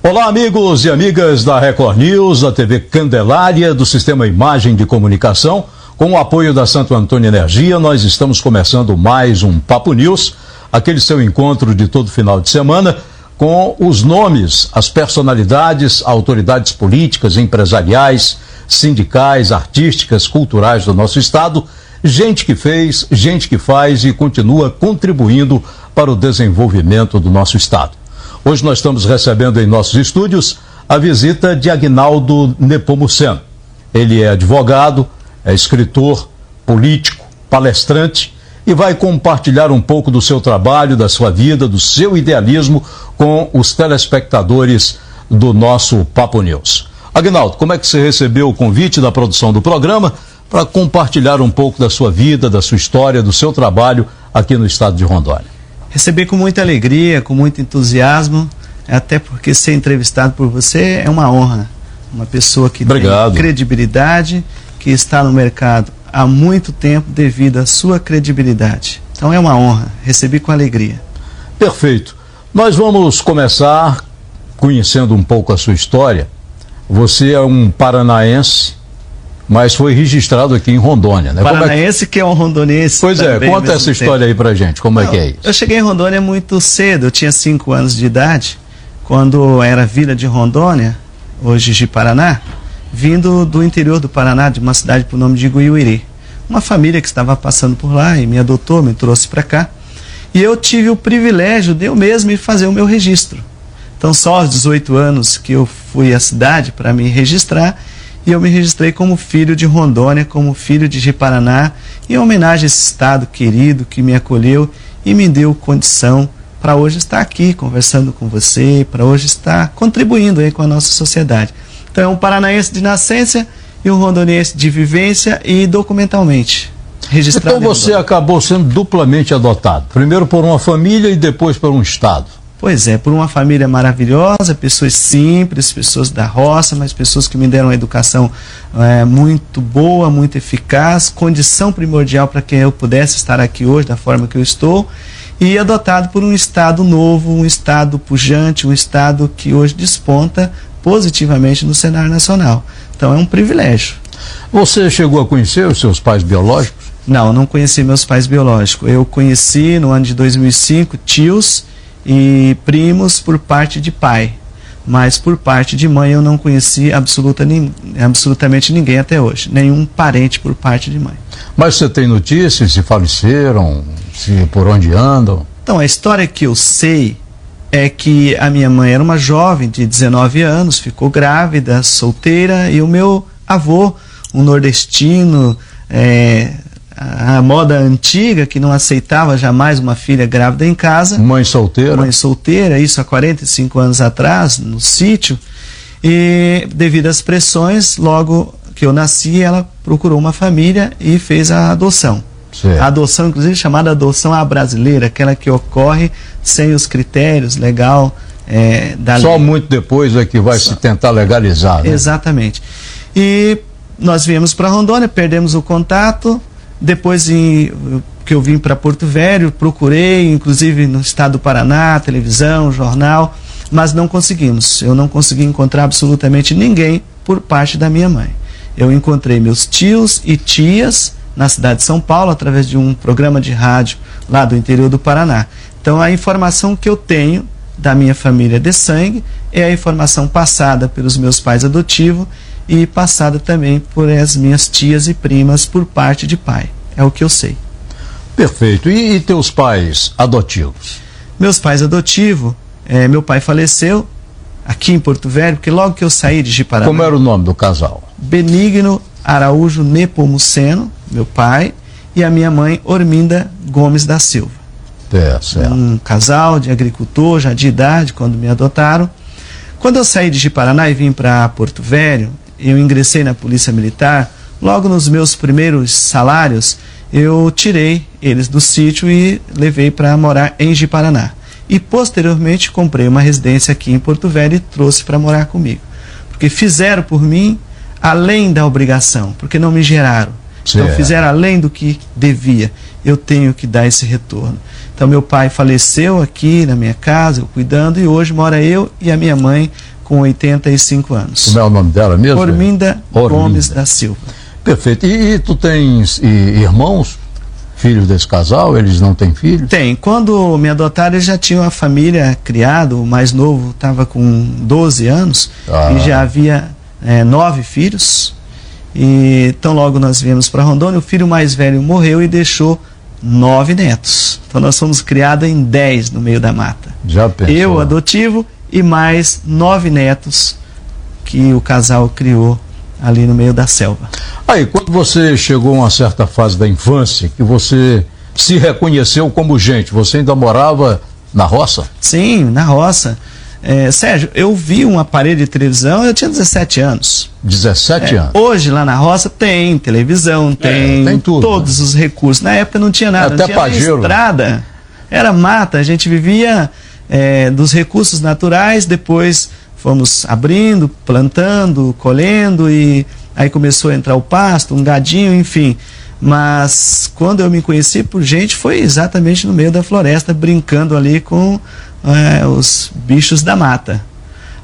Olá, amigos e amigas da Record News, da TV Candelária, do Sistema Imagem de Comunicação. Com o apoio da Santo Antônio Energia, nós estamos começando mais um Papo News, aquele seu encontro de todo final de semana, com os nomes, as personalidades, autoridades políticas, empresariais, sindicais, artísticas, culturais do nosso estado, gente que fez, gente que faz e continua contribuindo para o desenvolvimento do nosso estado. Hoje nós estamos recebendo em nossos estúdios a visita de Aguinaldo Nepomuceno. Ele é advogado, é escritor, político, palestrante e vai compartilhar um pouco do seu trabalho, da sua vida, do seu idealismo com os telespectadores do nosso Papo News. Aguinaldo, como é que você recebeu o convite da produção do programa para compartilhar um pouco da sua vida, da sua história, do seu trabalho aqui no estado de Rondônia? Recebi com muita alegria, com muito entusiasmo, até porque ser entrevistado por você é uma honra. Uma pessoa que tem credibilidade, que está no mercado há muito tempo devido à sua credibilidade. Então é uma honra, recebi com alegria. Perfeito. Nós vamos começar conhecendo um pouco a sua história. Você é um paranaense, mas foi registrado aqui em Rondônia, né? Paranaense que é um rondoniense. Pois é, conta essa história aí pra gente, como é que é isso? Eu cheguei em Rondônia muito cedo, eu tinha 5 anos de idade, quando era Vila de Rondônia, hoje Ji-Paraná, vindo do interior do Paraná, de uma cidade por nome de Guiuiri. Uma família que estava passando por lá e me adotou, me trouxe para cá. E eu tive o privilégio de eu mesmo ir fazer o meu registro. Então só aos 18 anos que eu fui à cidade para me registrar, e eu me registrei como filho de Rondônia, como filho de Ji-Paraná, em homenagem a esse estado querido que me acolheu e me deu condição para hoje estar aqui conversando com você, para hoje estar contribuindo aí com a nossa sociedade. Então é um paranaense de nascença e um rondoniense de vivência e documentalmente registrado. Então você acabou sendo duplamente adotado, primeiro por uma família e depois por um estado. Pois é, por uma família maravilhosa, pessoas simples, pessoas da roça, mas pessoas que me deram uma educação muito boa, muito eficaz, condição primordial para que eu pudesse estar aqui hoje da forma que eu estou, e adotado por um estado novo, um estado pujante, um estado que hoje desponta positivamente no cenário nacional. Então é um privilégio. Você chegou a conhecer os seus pais biológicos? Não, não conheci meus pais biológicos. Eu conheci no ano de 2005 tios e primos por parte de pai, mas por parte de mãe eu não conheci absolutamente ninguém até hoje, nenhum parente por parte de mãe. Mas você tem notícias se faleceram, se por onde andam? Então a história que eu sei é que a minha mãe era uma jovem de 19 anos, ficou grávida, solteira, e o meu avô, um nordestino, a moda antiga, que não aceitava jamais uma filha grávida em casa. Mãe solteira. Mãe solteira, isso há 45 anos atrás, no sítio. E devido às pressões, logo que eu nasci, ela procurou uma família e fez a adoção. Certo. A adoção, inclusive, chamada adoção à brasileira, aquela que ocorre sem os critérios legal da lei. Só muito depois é que vai se tentar legalizar, né? Exatamente. E nós viemos para Rondônia, perdemos o contato. Depois que eu vim para Porto Velho, procurei, inclusive no estado do Paraná, televisão, jornal, mas não conseguimos. Eu não consegui encontrar absolutamente ninguém por parte da minha mãe. Eu encontrei meus tios e tias na cidade de São Paulo, através de um programa de rádio lá do interior do Paraná. Então a informação que eu tenho da minha família de sangue é a informação passada pelos meus pais adotivos e passada também por as minhas tias e primas por parte de pai. É o que eu sei. Perfeito. E teus pais adotivos? Meus pais adotivos, meu pai faleceu aqui em Porto Velho, porque logo que eu saí de Ji-Paraná... Como era o nome do casal? Benigno Araújo Nepomuceno, meu pai, e a minha mãe, Orminda Gomes da Silva. Certo. Um casal de agricultor, já de idade, quando me adotaram. Quando eu saí de Ji-Paraná e vim para Porto Velho, eu ingressei na Polícia Militar. Logo nos meus primeiros salários, eu tirei eles do sítio e levei para morar em Ji-Paraná. E posteriormente comprei uma residência aqui em Porto Velho e trouxe para morar comigo. Porque fizeram por mim além da obrigação, porque não me geraram. Então fizeram além do que devia. Eu tenho que dar esse retorno. Então meu pai faleceu aqui na minha casa, eu cuidando, e hoje mora eu e a minha mãe com 85 anos. Como é o nome dela mesmo? Orminda Gomes da Silva. Perfeito. E tu tens irmãos, filhos desse casal? Eles não têm filhos? Tem. Quando me adotaram, eles já tinham a família criada. O mais novo estava com 12 anos e já havia 9 filhos. E tão logo nós viemos para Rondônia, o filho mais velho morreu e deixou 9 netos. Então nós fomos criados em 10 no meio da mata. Já pensou? Eu, adotivo, e mais 9 netos que o casal criou ali no meio da selva. Aí, quando você chegou a uma certa fase da infância, que você se reconheceu como gente, você ainda morava na roça? Sim, na roça. Sérgio, eu vi um aparelho de televisão, eu tinha 17 anos. 17 anos? Hoje, lá na roça, tem televisão, tem tudo, todos os recursos. Na época não tinha nada, até não tinha pajero. Estrada. Era mata, a gente vivia dos recursos naturais, depois fomos abrindo, plantando, colhendo, e aí começou a entrar o pasto, um gadinho, enfim. Mas quando eu me conheci por gente, foi exatamente no meio da floresta, brincando ali com os bichos da mata.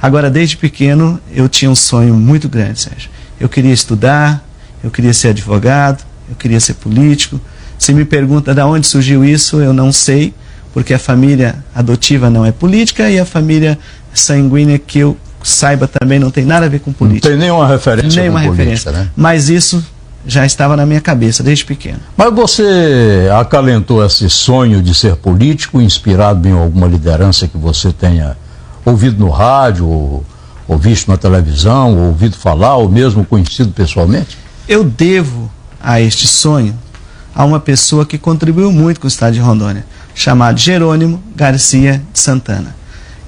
Agora, desde pequeno, eu tinha um sonho muito grande, Sérgio. Eu queria estudar, eu queria ser advogado, eu queria ser político. Se me pergunta de onde surgiu isso, eu não sei, porque a família adotiva não é política e a família sanguínea, que eu saiba, também não tem nada a ver com política. Não tem nenhuma referência nenhuma com referência, política, né? Mas isso já estava na minha cabeça desde pequeno. Mas você acalentou esse sonho de ser político inspirado em alguma liderança que você tenha ouvido no rádio, ou visto na televisão, ou ouvido falar, ou mesmo conhecido pessoalmente? Eu devo a este sonho a uma pessoa que contribuiu muito com o estado de Rondônia, chamado Jerônimo Garcia de Santana.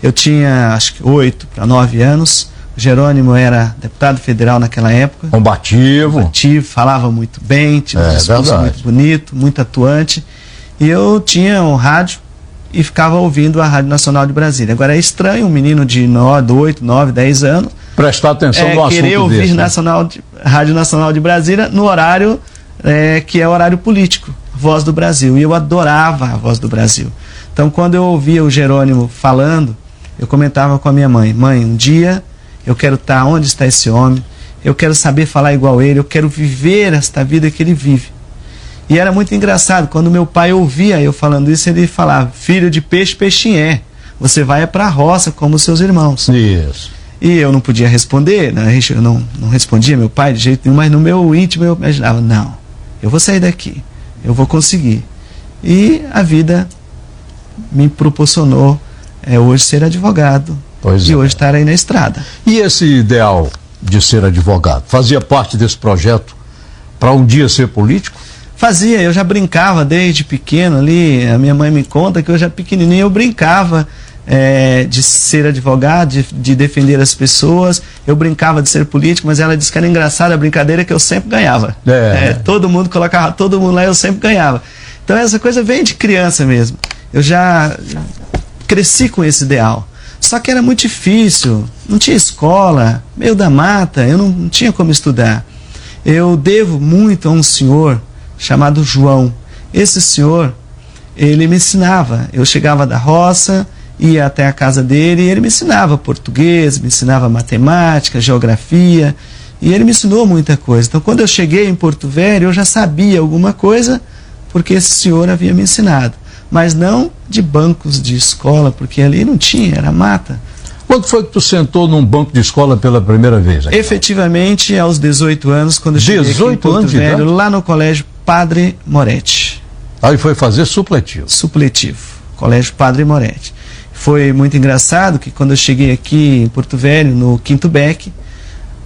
Eu tinha, acho que 8 para 9 anos. Jerônimo era deputado federal naquela época. Combativo. Falava muito bem, tinha um discurso muito bonito, muito atuante. E eu tinha um rádio e ficava ouvindo a Rádio Nacional de Brasília. Agora é estranho um menino de 8, 9, 10 anos prestar atenção no assunto querer ouvir desse, né? Rádio Nacional de Brasília no horário que é o horário político, Voz do Brasil. E eu adorava a Voz do Brasil. Então, quando eu ouvia o Jerônimo falando, eu comentava com a minha mãe: mãe, um dia eu quero estar onde está esse homem, eu quero saber falar igual ele, eu quero viver esta vida que ele vive. E era muito engraçado, quando meu pai ouvia eu falando isso, ele falava: filho de peixe, peixinho é, você vai para a roça como seus irmãos. Isso. E eu não podia responder, né? Eu não respondia meu pai de jeito nenhum, mas no meu íntimo eu imaginava: não, eu vou sair daqui, eu vou conseguir. E a vida me proporcionou hoje ser advogado. Pois e é. hoje estar aí na estrada. E esse ideal de ser advogado, fazia parte desse projeto para um dia ser político? Fazia, eu já brincava desde pequeno ali. A minha mãe me conta que eu já pequenininho eu brincava de ser advogado, de defender as pessoas. Eu brincava de ser político, mas ela disse que era engraçada a brincadeira, que eu sempre ganhava. Todo mundo colocava todo mundo lá e eu sempre ganhava. Então essa coisa vem de criança mesmo. Eu já cresci com esse ideal. Só que era muito difícil, não tinha escola, meio da mata, eu não tinha como estudar. Eu devo muito a um senhor chamado João. Esse senhor, ele me ensinava. Eu chegava da roça, ia até a casa dele e ele me ensinava português, me ensinava matemática, geografia, e ele me ensinou muita coisa. Então, quando eu cheguei em Porto Velho, eu já sabia alguma coisa porque esse senhor havia me ensinado. Mas não de bancos de escola, porque ali não tinha, era mata. Quando foi que tu sentou num banco de escola pela primeira vez? Aqui? Efetivamente, aos 18 anos, quando eu cheguei aqui em Porto Velho, lá no Colégio Padre Moretti. Aí foi fazer supletivo. Supletivo, Colégio Padre Moretti. Foi muito engraçado que quando eu cheguei aqui em Porto Velho, no Quinto Beck,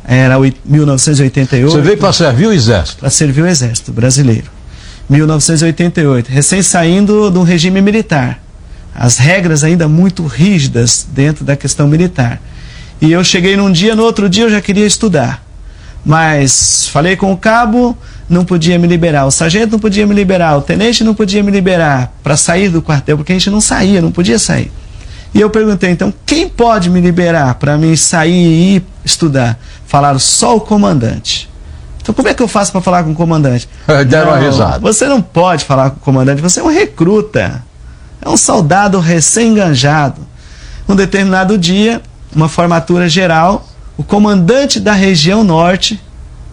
era 1988. Você veio para servir o Exército? Para servir o Exército Brasileiro. 1988, recém saindo do regime militar. As regras ainda muito rígidas dentro da questão militar. E eu cheguei num dia, no outro dia eu já queria estudar. Mas falei com o cabo, não podia me liberar. O sargento não podia me liberar. O tenente não podia me liberar para sair do quartel, porque a gente não saía, não podia sair. E eu perguntei, então, quem pode me liberar para mim sair e ir estudar? Falaram, só o comandante. Então, como é que eu faço para falar com o comandante? Deram uma risada. Você não pode falar com o comandante, você é um recruta. É um soldado recém-enganjado. Um determinado dia, uma formatura geral, o comandante da região norte,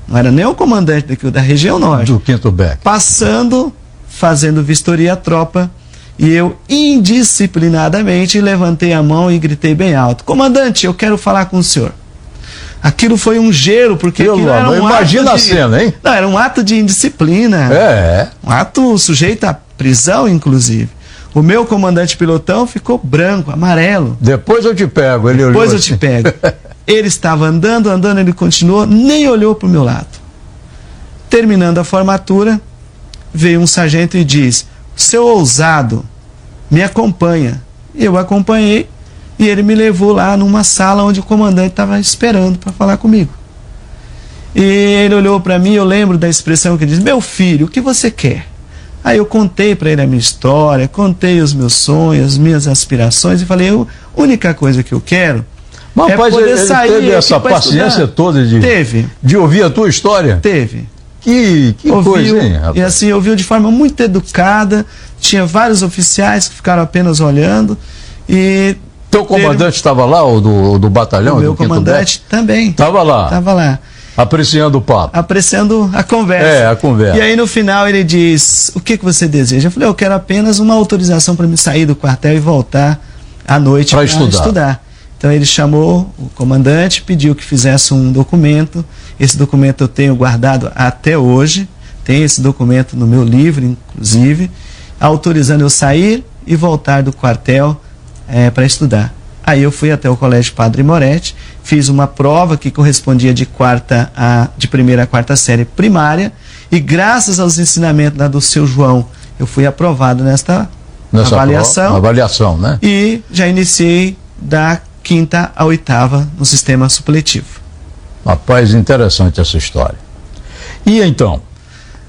não era nem o comandante daqui, da região norte, do 5º BEC, passando, fazendo vistoria à tropa, e eu indisciplinadamente levantei a mão e gritei bem alto: comandante, eu quero falar com o senhor. Aquilo foi um gelo, porque aquilo era um imagina a cena, hein? Não, era um ato de indisciplina. Um ato sujeito à prisão, inclusive. O meu comandante pilotão ficou branco, amarelo. Depois eu te pego. Ele Depois olhou eu te pego. Ele estava andando, ele continuou, nem olhou para o meu lado. Terminando a formatura, veio um sargento e diz: seu ousado, me acompanha. Eu acompanhei e ele me levou lá numa sala onde o comandante estava esperando para falar comigo. E ele olhou para mim, eu lembro da expressão que diz: meu filho, o que você quer? Aí eu contei para ele a minha história, contei os meus sonhos, as minhas aspirações e falei: a única coisa que eu quero mas, é poder sair. Teve essa paciência toda de ouvir a tua história? Teve. Que coisa, hein, rapaz? E assim, ouviu de forma muito educada, tinha vários oficiais que ficaram apenas olhando. E teu comandante estava lá, o do batalhão? O meu comandante também. Estava lá? Estava lá. Apreciando o papo. Apreciando a conversa. A conversa. E aí no final ele diz: o que você deseja? Eu falei: eu quero apenas uma autorização para me sair do quartel e voltar à noite para estudar. Então ele chamou o comandante, pediu que fizesse um documento. Esse documento eu tenho guardado até hoje. Tem esse documento no meu livro, inclusive, autorizando eu sair e voltar do quartel para estudar. Aí eu fui até o Colégio Padre Moretti, fiz uma prova que correspondia de primeira a quarta série primária, e graças aos ensinamentos lá do seu João, eu fui aprovado nessa avaliação. Avaliação, né? E já iniciei da 5ª à 8ª no sistema supletivo. Rapaz, interessante essa história. E então,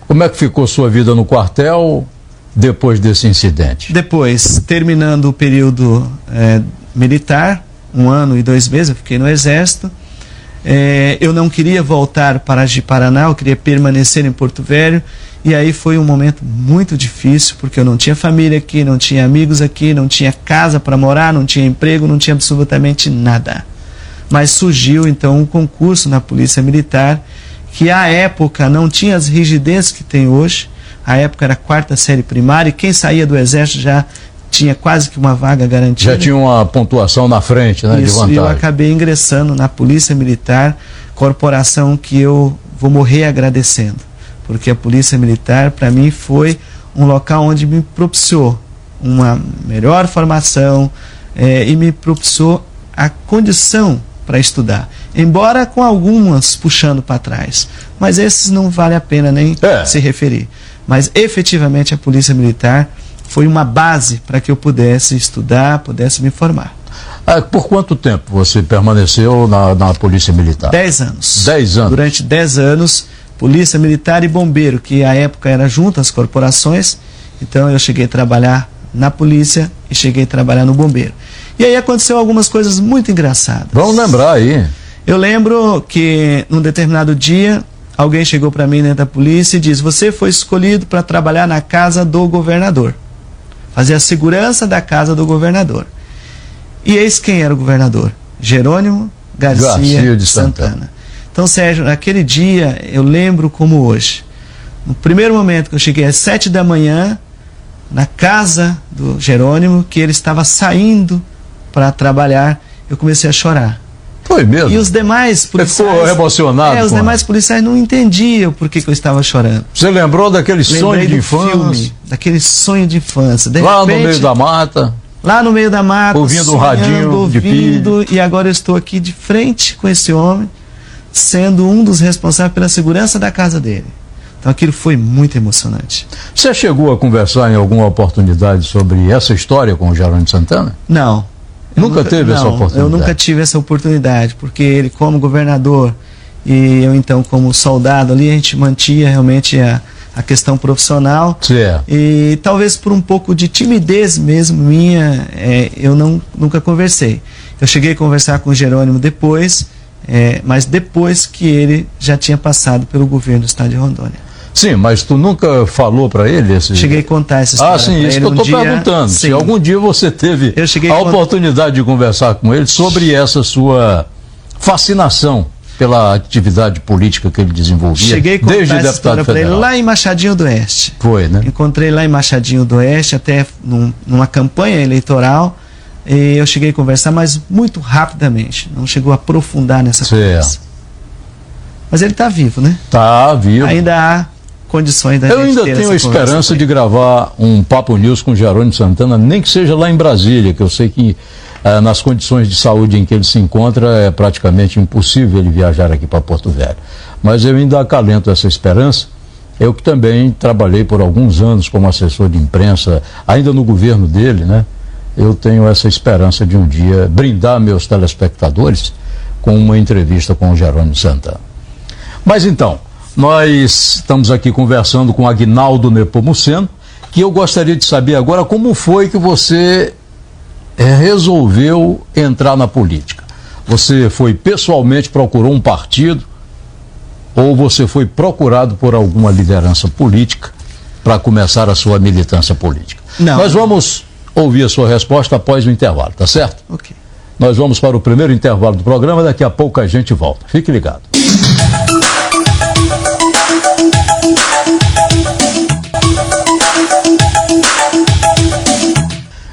como é que ficou sua vida no quartel depois desse incidente? Depois, terminando o período militar, 1 ano e 2 meses, eu fiquei no Exército. Eu não queria voltar para Ji-Paraná, eu queria permanecer em Porto Velho. E aí foi um momento muito difícil, porque eu não tinha família aqui, não tinha amigos aqui, não tinha casa para morar, não tinha emprego, não tinha absolutamente nada. Mas surgiu então um concurso na Polícia Militar, que à época não tinha as rigidezes que tem hoje. À época era 4ª série primária, e quem saía do Exército já tinha quase que uma vaga garantida. Já tinha uma pontuação na frente, né? Isso, de vantagem. E eu acabei ingressando na Polícia Militar, corporação que eu vou morrer agradecendo. Porque a Polícia Militar, para mim, foi um local onde me propiciou uma melhor formação e me propiciou a condição para estudar. Embora com algumas puxando para trás. Mas esses não vale a pena nem se referir. Mas, efetivamente, a Polícia Militar foi uma base para que eu pudesse estudar, pudesse me formar. Por quanto tempo você permaneceu na Polícia Militar? 10 anos. 10 anos. Durante 10 anos... Polícia Militar e Bombeiro, que à época era junto às corporações. Então eu cheguei a trabalhar na polícia e cheguei a trabalhar no bombeiro. E aí aconteceu algumas coisas muito engraçadas. Vamos lembrar aí. Eu lembro que num determinado dia, alguém chegou para mim dentro da polícia e disse: você foi escolhido para trabalhar na casa do governador, fazer a segurança da casa do governador. E eis quem era o governador: Jerônimo Garcia de Santana. Então, Sérgio, naquele dia, eu lembro como hoje. No primeiro momento que eu cheguei às 7 da manhã, na casa do Jerônimo, que ele estava saindo para trabalhar, eu comecei a chorar. Foi mesmo? E os demais policiais... Você ficou emocionado? Os demais policiais não entendiam por que eu estava chorando. Você lembrou daquele sonho de infância? Filme, daquele sonho de infância. De lá repente, no meio da mata? Lá no meio da mata, ouvindo um radinho de pilha. E agora eu estou aqui de frente com esse homem, sendo um dos responsáveis pela segurança da casa dele. Então aquilo foi muito emocionante. Você chegou a conversar em alguma oportunidade sobre essa história com o Jerônimo Santana? Não. Nunca teve essa oportunidade? Eu nunca tive essa oportunidade, porque ele como governador e eu então como soldado ali, a gente mantinha realmente a questão profissional. Certo. E talvez por um pouco de timidez mesmo minha, eu nunca conversei. Eu cheguei a conversar com o Jerônimo depois, mas depois que ele já tinha passado pelo governo do estado de Rondônia. Sim, mas tu nunca falou para ele esse... Cheguei a contar essa história. Ah, sim, isso que eu estou perguntando. Sim. Se algum dia você teve a oportunidade de conversar com ele sobre essa sua fascinação pela atividade política que ele desenvolvia. Cheguei a contar desde essa deputado história para ele lá em Machadinho do Oeste. Foi, né? Encontrei lá em Machadinho do Oeste, até numa campanha eleitoral, e eu cheguei a conversar, mas muito rapidamente. Não chegou a aprofundar nessa conversa. Mas ele está vivo, né? Está vivo. Ainda há condições da gente ter essa conversa. Eu ainda tenho a esperança de gravar um Papo News com Jerônimo Santana, nem que seja lá em Brasília, que eu sei que nas condições de saúde em que ele se encontra é praticamente impossível ele viajar aqui para Porto Velho. Mas eu ainda acalento essa esperança. Eu que também trabalhei por alguns anos como assessor de imprensa, ainda no governo dele, né? Eu tenho essa esperança de um dia brindar meus telespectadores com uma entrevista com o Jerônimo Santana. Mas então, nós estamos aqui conversando com Aguinaldo Nepomuceno, que eu gostaria de saber agora como foi que você resolveu entrar na política. Você foi pessoalmente, procurou um partido, ou você foi procurado por alguma liderança política para começar a sua militância política? Não. Nós vamos ouvir a sua resposta após o intervalo, tá certo? Ok. Nós vamos para o primeiro intervalo do programa, daqui a pouco a gente volta. Fique ligado.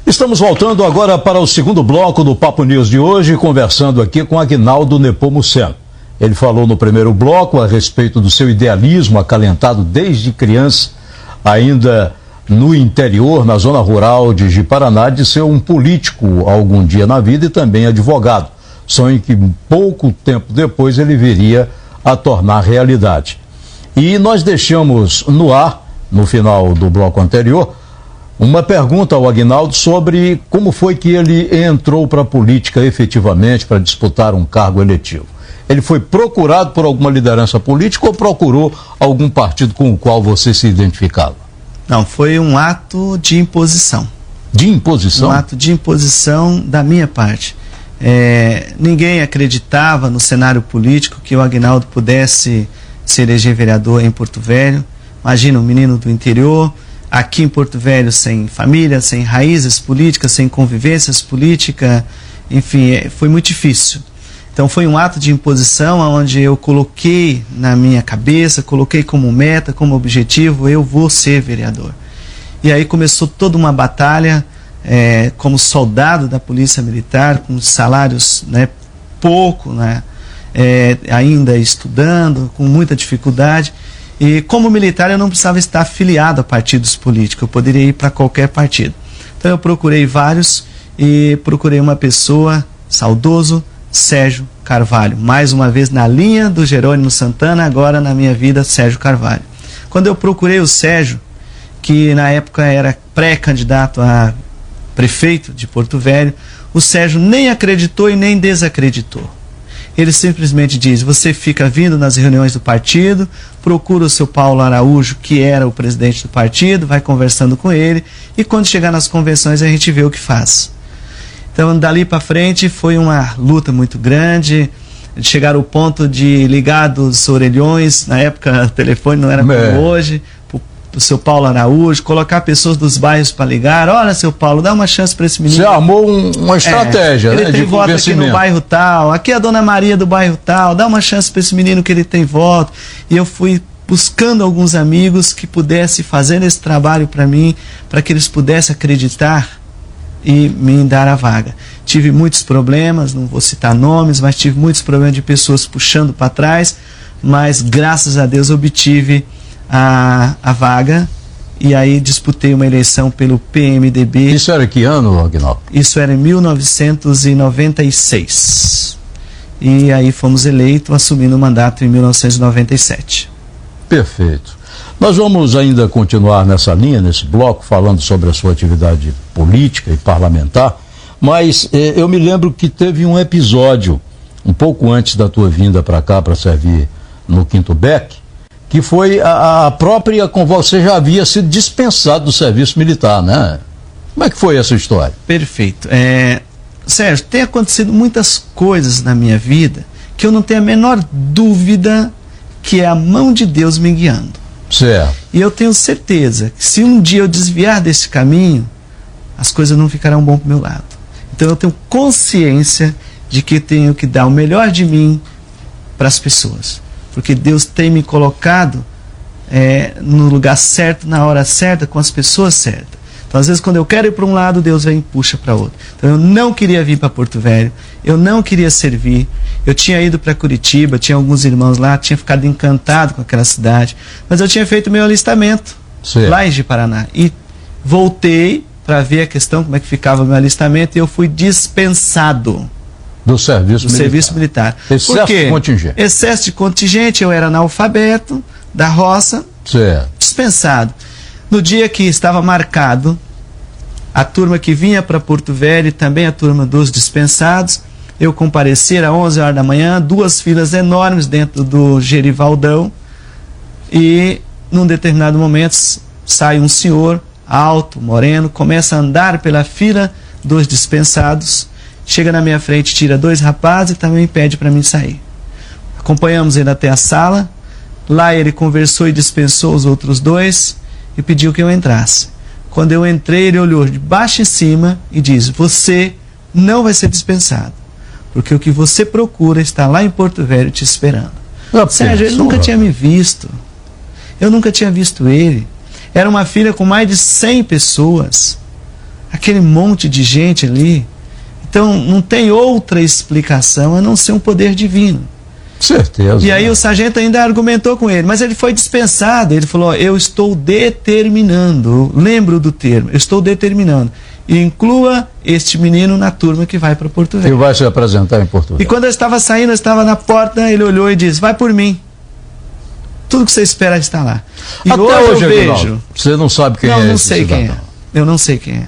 Estamos voltando agora para o segundo bloco do Papo News de hoje, conversando aqui com Aguinaldo Nepomuceno. Ele falou no primeiro bloco a respeito do seu idealismo acalentado desde criança, ainda no interior, na zona rural de Ji-Paraná, de ser um político algum dia na vida e também advogado. Sonho que pouco tempo depois ele viria a tornar realidade. E nós deixamos no ar, no final do bloco anterior, uma pergunta ao Aguinaldo sobre como foi que ele entrou para a política efetivamente para disputar um cargo eletivo. Ele foi procurado por alguma liderança política ou procurou algum partido com o qual você se identificava? Não, foi um ato de imposição. De imposição? Um ato de imposição da minha parte. Ninguém acreditava no cenário político que o Aguinaldo pudesse se eleger vereador em Porto Velho. Imagina um menino do interior, aqui em Porto Velho, sem família, sem raízes políticas, sem convivências políticas, enfim, foi muito difícil. Então foi um ato de imposição onde eu coloquei na minha cabeça, coloquei como meta, como objetivo, eu vou ser vereador. E aí começou toda uma batalha como soldado da Polícia Militar, com salários pouco, ainda estudando, com muita dificuldade. E como militar eu não precisava estar afiliado a partidos políticos, eu poderia ir para qualquer partido. Então eu procurei vários e procurei uma pessoa, saudoso, Sérgio Carvalho. Mais uma vez na linha do Jerônimo Santana, agora na minha vida, Sérgio Carvalho. Quando eu procurei o Sérgio, que na época era pré-candidato a prefeito de Porto Velho, o Sérgio nem acreditou e nem desacreditou. Ele simplesmente diz: você fica vindo nas reuniões do partido, procura o seu Paulo Araújo, que era o presidente do partido, vai conversando com ele, e quando chegar nas convenções a gente vê o que faz. Então, dali para frente foi uma luta muito grande, chegar ao ponto de ligar dos orelhões, na época o telefone não era como hoje, o seu Paulo Araújo, colocar pessoas dos bairros para ligar: olha, seu Paulo, dá uma chance para esse menino. Você armou uma estratégia, ele tem voto aqui no bairro tal, aqui é a Dona Maria do bairro tal, dá uma chance para esse menino que ele tem voto. E eu fui buscando alguns amigos que pudessem fazer esse trabalho para mim, para que eles pudessem acreditar e me dar a vaga. Tive muitos problemas, não vou citar nomes, mas tive muitos problemas de pessoas puxando para trás, mas graças a Deus obtive a vaga, e aí disputei uma eleição pelo PMDB. Isso era que ano, Aguinaldo? Isso era em 1996. E aí fomos eleitos, assumindo o mandato em 1997. Perfeito. Nós vamos ainda continuar nessa linha, nesse bloco, falando sobre a sua atividade política e parlamentar, mas eu me lembro que teve um episódio, um pouco antes da tua vinda para cá, para servir no Quinto Beck, que foi a própria, com você já havia sido dispensado do serviço militar, né? Como é que foi essa história? Perfeito. Sérgio, tem acontecido muitas coisas na minha vida que eu não tenho a menor dúvida que é a mão de Deus me guiando. Certo. E eu tenho certeza que se um dia eu desviar desse caminho, as coisas não ficarão bom para o meu lado. Então eu tenho consciência de que tenho que dar o melhor de mim para as pessoas. Porque Deus tem me colocado no lugar certo, na hora certa, com as pessoas certas. Então, às vezes, quando eu quero ir para um lado, Deus vem e puxa para outro. Então, eu não queria vir para Porto Velho, eu não queria servir. Eu tinha ido para Curitiba, tinha alguns irmãos lá, tinha ficado encantado com aquela cidade, mas eu tinha feito meu alistamento lá em Ji-Paraná. E voltei para ver a questão, como é que ficava o meu alistamento, e eu fui dispensado do serviço militar. Excesso de contingente. Excesso de contingente, eu era analfabeto, da roça, dispensado. No dia que estava marcado, a turma que vinha para Porto Velho e também a turma dos dispensados, eu compareci às 11 horas da manhã, 2 filas enormes dentro do Gerivaldão, e num determinado momento sai um senhor alto, moreno, começa a andar pela fila dos dispensados, chega na minha frente, tira 2 rapazes e também pede para mim sair. Acompanhamos ele até a sala, lá ele conversou e dispensou os outros 2 e pediu que eu entrasse. Quando eu entrei, ele olhou de baixo em cima e disse: você não vai ser dispensado, porque o que você procura está lá em Porto Velho te esperando. Sérgio, ele nunca tinha me visto, eu nunca tinha visto ele. Era uma fila com mais de 100 pessoas, aquele monte de gente ali. Então não tem outra explicação a não ser um poder divino. Certeza. E aí o sargento ainda argumentou com ele, mas ele foi dispensado. Ele falou: eu estou determinando, lembro do termo, eu estou determinando, e inclua este menino na turma que vai para Porto Velho. E vai se apresentar em Porto Velho. E quando eu estava saindo, eu estava na porta, ele olhou e disse: vai por mim. Tudo que você espera está lá. E até hoje eu vejo. Você não sabe quem é esse? Não sei quem é. Eu não sei quem é.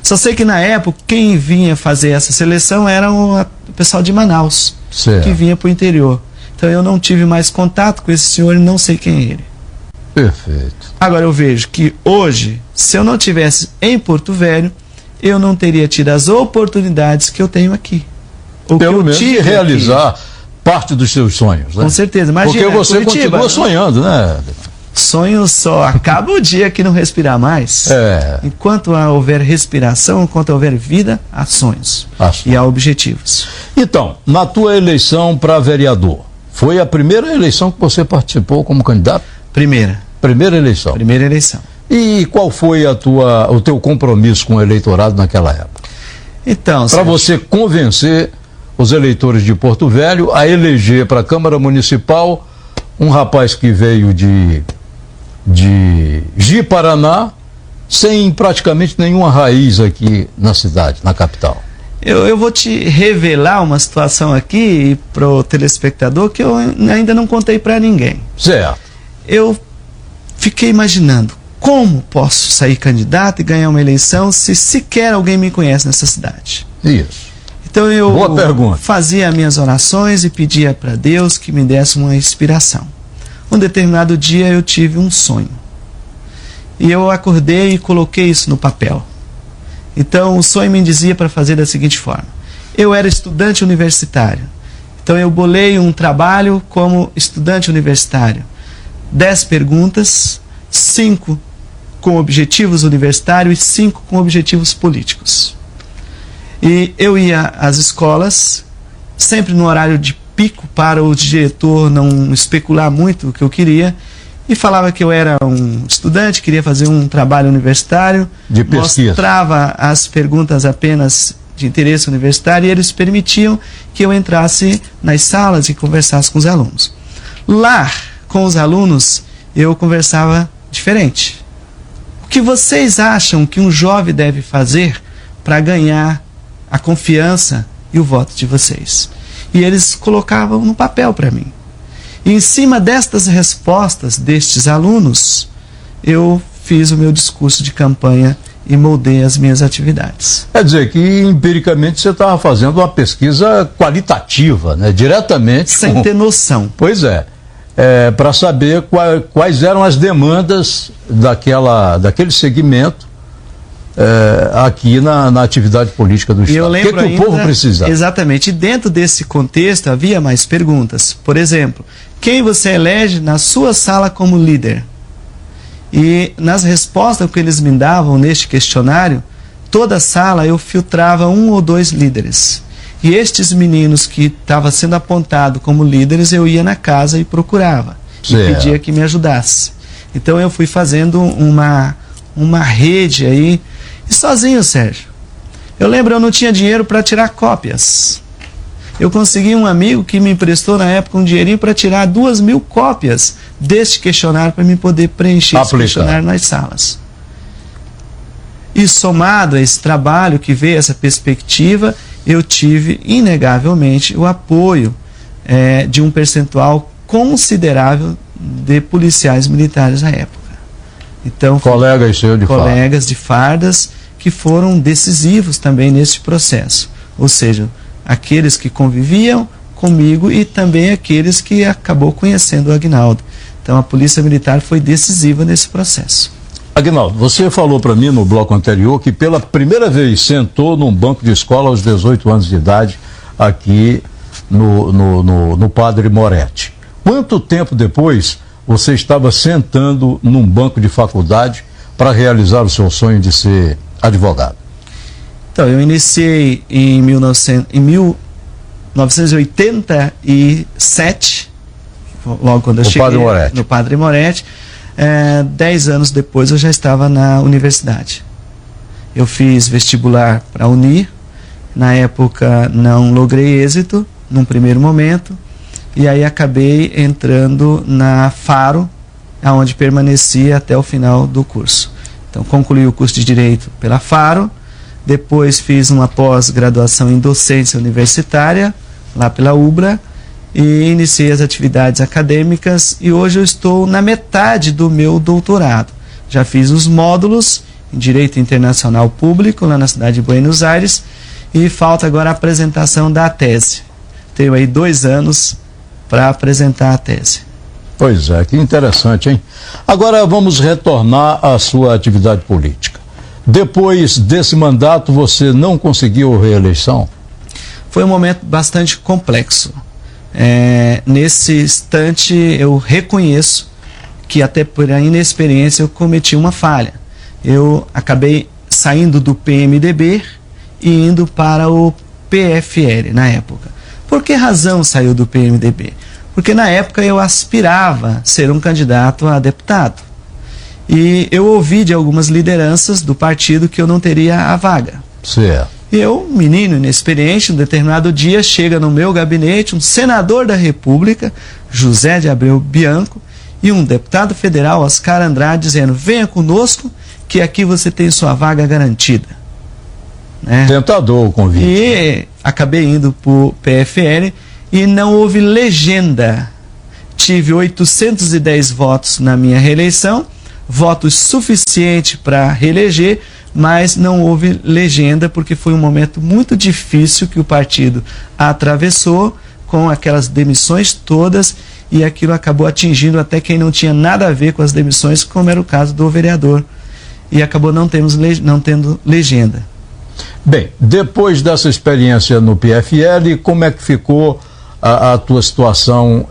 Só sei que na época, quem vinha fazer essa seleção era o pessoal de Manaus, que vinha para o interior. Então eu não tive mais contato com esse senhor e não sei quem é ele. Perfeito. Agora eu vejo que hoje, se eu não tivesse em Porto Velho, eu não teria tido as oportunidades que eu tenho aqui. Pelo menos de realizar parte dos seus sonhos, né? Com certeza. Imagina, porque você continua sonhando, né? Sonho só acaba o dia que não respirar mais. Enquanto houver respiração, enquanto houver vida, há sonhos. E há objetivos. Então, na tua eleição para vereador, foi a primeira eleição que você participou como candidato? Primeira. Primeira eleição. Primeira eleição. E qual foi o teu compromisso com o eleitorado naquela época? Então, para você convencer os eleitores de Porto Velho a eleger para a Câmara Municipal um rapaz que veio de Ji-Paraná, sem praticamente nenhuma raiz aqui na cidade, na capital. Eu vou te revelar uma situação aqui para o telespectador que eu ainda não contei para ninguém. Certo. Eu fiquei imaginando como posso sair candidato e ganhar uma eleição se sequer alguém me conhece nessa cidade. Isso. Então eu Boa pergunta. fazia minhas orações e pedia para Deus que me desse uma inspiração. Um determinado dia eu tive um sonho. E eu acordei e coloquei isso no papel. Então o sonho me dizia para fazer da seguinte forma: eu era estudante universitário, então eu bolei um trabalho como estudante universitário, 10 perguntas, 5 com objetivos universitários e 5 com objetivos políticos. E eu ia às escolas, sempre no horário de pico, para o diretor não especular muito o que eu queria, e falava que eu era um estudante, queria fazer um trabalho universitário, de pesquisa. Mostrava as perguntas apenas de interesse universitário e eles permitiam que eu entrasse nas salas e conversasse com os alunos. Lá, com os alunos, eu conversava diferente. O que vocês acham que um jovem deve fazer para ganhar a confiança e o voto de vocês? E eles colocavam no papel para mim. E em cima destas respostas destes alunos, eu fiz o meu discurso de campanha e moldei as minhas atividades. Quer dizer que, empiricamente, você estava fazendo uma pesquisa qualitativa, né? Diretamente. Sem ter noção. Pois é. Para saber quais eram as demandas daquele segmento aqui na atividade política do Estado. Eu lembro o povo precisava. Exatamente. E dentro desse contexto havia mais perguntas. Por exemplo, quem você elege na sua sala como líder? E nas respostas que eles me davam neste questionário, toda sala eu filtrava 1 ou 2 líderes. E estes meninos que estavam sendo apontados como líderes, eu ia na casa e procurava. E pedia que me ajudasse. Então eu fui fazendo uma rede aí. E sozinho, Sérgio. Eu lembro, eu não tinha dinheiro para tirar cópias. Eu consegui um amigo que me emprestou na época um dinheirinho para tirar 2.000 cópias deste questionário para me poder preencher esse questionário nas salas. E somado a esse trabalho que veio, essa perspectiva, eu tive, inegavelmente, o apoio de um percentual considerável de policiais militares na época. Então, colegas de fardas que foram decisivos também nesse processo. Ou seja, aqueles que conviviam comigo e também aqueles que acabou conhecendo o Aguinaldo. Então a Polícia Militar foi decisiva nesse processo. Aguinaldo, você falou para mim no bloco anterior que pela primeira vez sentou num banco de escola aos 18 anos de idade aqui no Padre Moretti. Quanto tempo depois você estava sentando num banco de faculdade para realizar o seu sonho de ser advogado? Então, eu iniciei em 1987, logo quando eu cheguei no Padre Moretti. 10 anos depois eu já estava na universidade. Eu fiz vestibular para a Unir, na época não logrei êxito, num primeiro momento, e aí acabei entrando na Faro, onde permaneci até o final do curso. Então concluí o curso de Direito pela Faro, depois fiz uma pós-graduação em docência universitária, lá pela UBRA, e iniciei as atividades acadêmicas e hoje eu estou na metade do meu doutorado. Já fiz os módulos em Direito Internacional Público, lá na cidade de Buenos Aires, e falta agora a apresentação da tese. Tenho aí 2 anos para apresentar a tese. Pois é, que interessante, hein? Agora vamos retornar à sua atividade política. Depois desse mandato, você não conseguiu reeleição? Foi um momento bastante complexo. Nesse instante, eu reconheço que até por inexperiência eu cometi uma falha. Eu acabei saindo do PMDB e indo para o PFL na época. Por que razão saiu do PMDB? Porque na época eu aspirava a ser um candidato a deputado. E eu ouvi de algumas lideranças do partido que eu não teria a vaga. Certo. E eu, menino inexperiente, um determinado dia chega no meu gabinete um senador da República, José de Abreu Bianco, e um deputado federal, Oscar Andrade, dizendo: venha conosco que aqui você tem sua vaga garantida. Né? Tentador o convite. E acabei indo para o PFL e não houve legenda. Tive 810 votos na minha reeleição, votos suficientes para reeleger, mas não houve legenda porque foi um momento muito difícil que o partido atravessou com aquelas demissões todas e aquilo acabou atingindo até quem não tinha nada a ver com as demissões, como era o caso do vereador, e acabou não tendo legenda. Bem, depois dessa experiência no PFL, como é que ficou a tua situação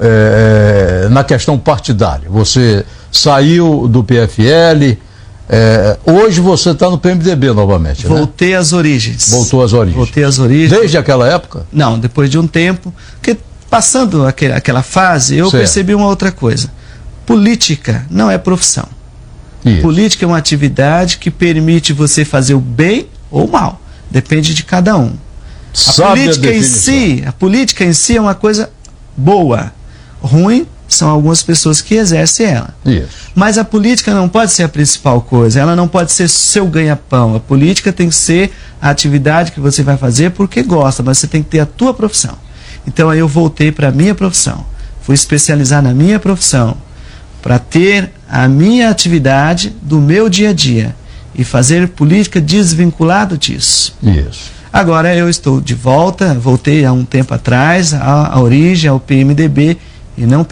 na questão partidária? Você saiu do PFL, hoje você está no PMDB novamente, Voltei às origens. Voltou às origens. Voltei às origens. Desde aquela época? Não, depois de um tempo, porque passando aquela fase, eu percebi uma outra coisa. Política não é profissão. Isso. Política é uma atividade que permite você fazer o bem ou o mal. Depende de cada um. A política em si é uma coisa boa. Ruim são algumas pessoas que exercem ela. Isso. Mas a política não pode ser a principal coisa, ela não pode ser seu ganha-pão. A política tem que ser a atividade que você vai fazer porque gosta, mas você tem que ter a tua profissão. Então aí eu voltei para a minha profissão, fui especializar na minha profissão, para ter a minha atividade do meu dia a dia e fazer política desvinculado disso. Isso. Agora eu estou de volta, voltei há um tempo atrás à origem, ao PMDB, e não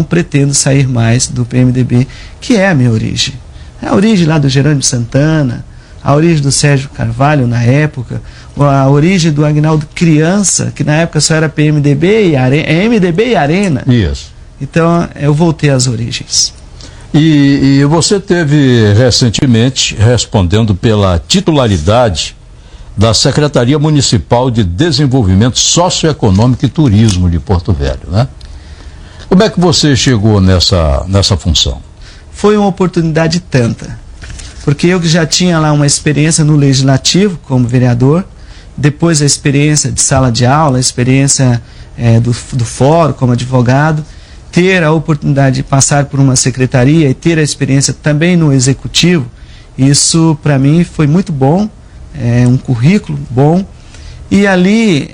pretendo sair mais do PMDB, que é a minha origem. É a origem lá do Jerônimo Santana, a origem do Sérgio Carvalho na época, a origem do Aguinaldo criança, que na época só era PMDB e MDB e Arena. Isso. Então eu voltei às origens. E você teve recentemente respondendo pela titularidade da Secretaria Municipal de Desenvolvimento Socioeconômico e Turismo de Porto Velho, né? Como é que você chegou nessa função? Foi uma oportunidade tanta, porque eu que já tinha lá uma experiência no Legislativo como vereador, depois a experiência de sala de aula, a experiência do fórum como advogado, ter a oportunidade de passar por uma secretaria e ter a experiência também no Executivo, isso para mim foi muito bom, um currículo bom, e ali